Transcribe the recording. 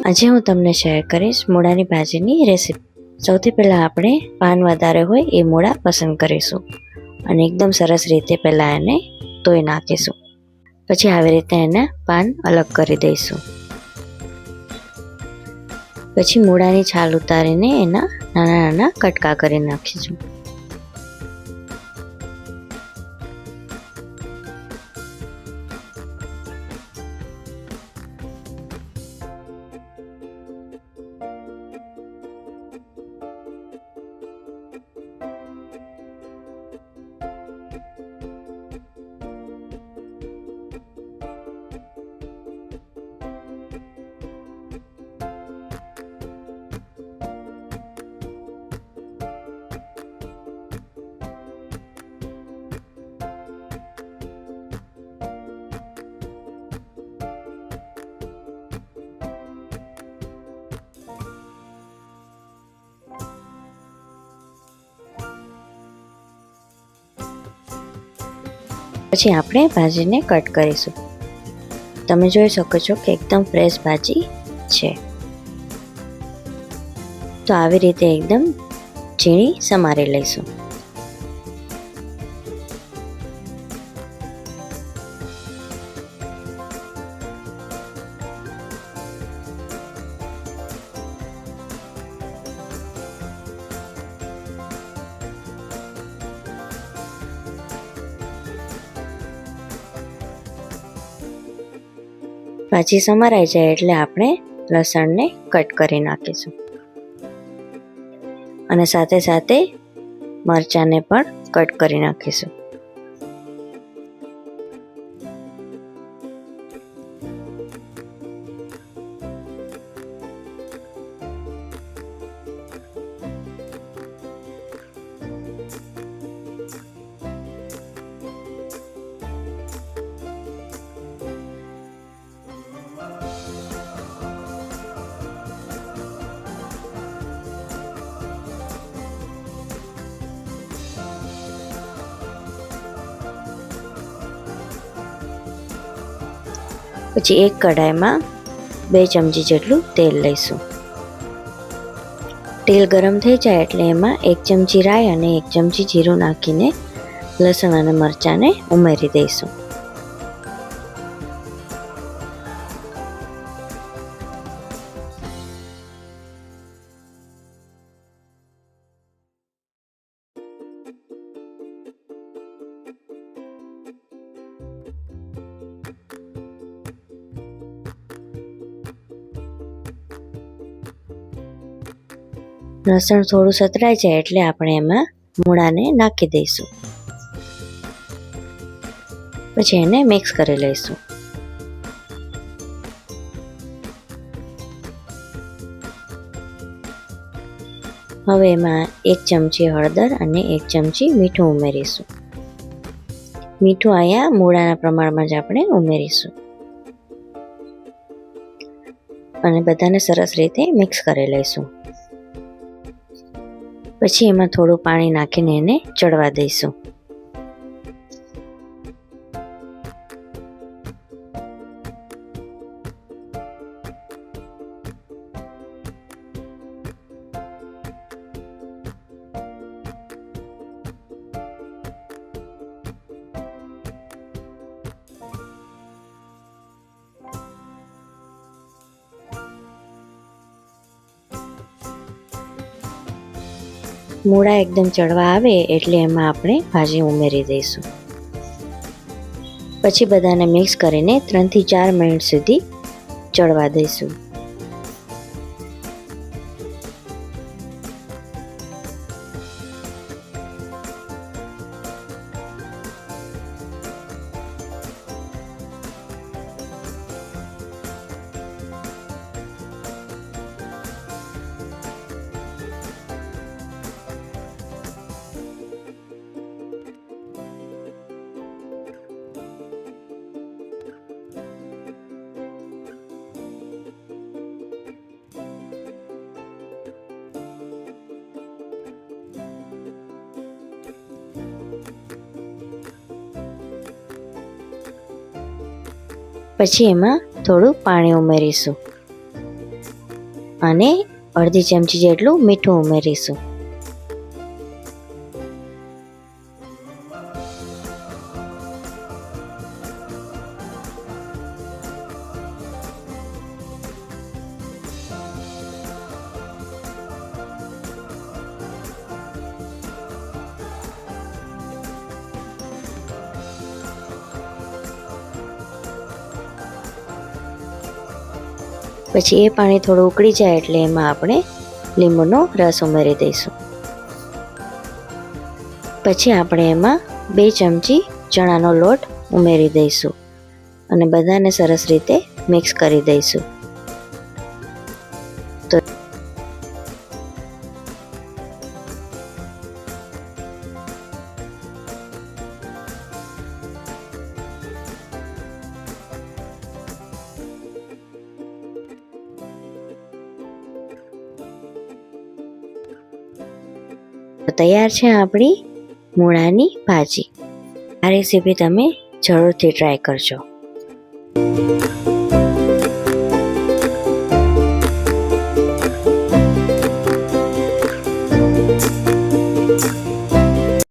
આજે હું તમને શેર કરીશ મૂળાની ભાજીની રેસીપી. સૌથી પહેલાં આપણે પાન વધારે હોય એ મૂળા પસંદ કરીશું અને એકદમ સરસ રીતે પહેલાં એને ધોઈ નાખીશું. પછી આવી રીતે એના પાન અલગ કરી દઈશું. પછી મૂળાની છાલ ઉતારીને એના નાના નાના કટકા કરી નાખીશું. પછી આપણે ભાજીને કટ કરીશું. તમે જોઈ શકો છો કે એકદમ ફ્રેશ ભાજી છે. તો આવી રીતે એકદમ ઝીણી સમારી લઈશું. ભાજી સમારાઈ જાય એટલે આપણે લસણને કટ કરી નાખીશું અને સાથે સાથે મરચાંને પણ કટ કરી નાખીશું. પછી એક કઢાઈમાં 2 ચમચી જેટલું તેલ લઈશું. તેલ ગરમ થઈ જાય એટલે એમાં 1 ચમચી રાઈ અને 1 ચમચી જીરું નાખીને લસણ અને મરચાંને ઉમેરી દઈશું. લસણ થોડું સતરાઈ જાય એટલે આપણે એમાં મૂળાને નાખી દઈશું. પછી એને મિક્સ કરી લઈશું. હવે એમાં 1 ચમચી હળદર અને 1 ચમચી મીઠું ઉમેરીશું. મીઠું અહીંયા મૂળાના પ્રમાણમાં જ આપણે ઉમેરીશું અને બધાને સરસ રીતે મિક્સ કરી લઈશું. પછી એમાં થોડું પાણી નાખીને એને ચડવા દઈશું. મૂળા એકદમ ચડવા આવે એટલે એમાં આપણે ભાજી ઉમેરી દઈશું. પછી બધાને મિક્સ કરીને 3 થી 4 મિનિટ સુધી ચડવા દઈશું. પછી એમાં થોડું પાણી ઉમેરીશું. અને અડધી ચમચી જેટલું મીઠું ઉમેરીશું. પછી એ પાણી થોડું ઉકળી જાય એટલે એમાં આપણે લીંબુનો રસ ઉમેરી દઈશું. પછી આપણે એમાં 2 ચમચી ચણાનો લોટ ઉમેરી દઈશું અને બધાને સરસ રીતે મિક્સ કરી દઈશું. તૈયાર છે આપણી મૂળાની ભાજી. આ રેસીપી તમે જરૂરથી ટ્રાય કરજો.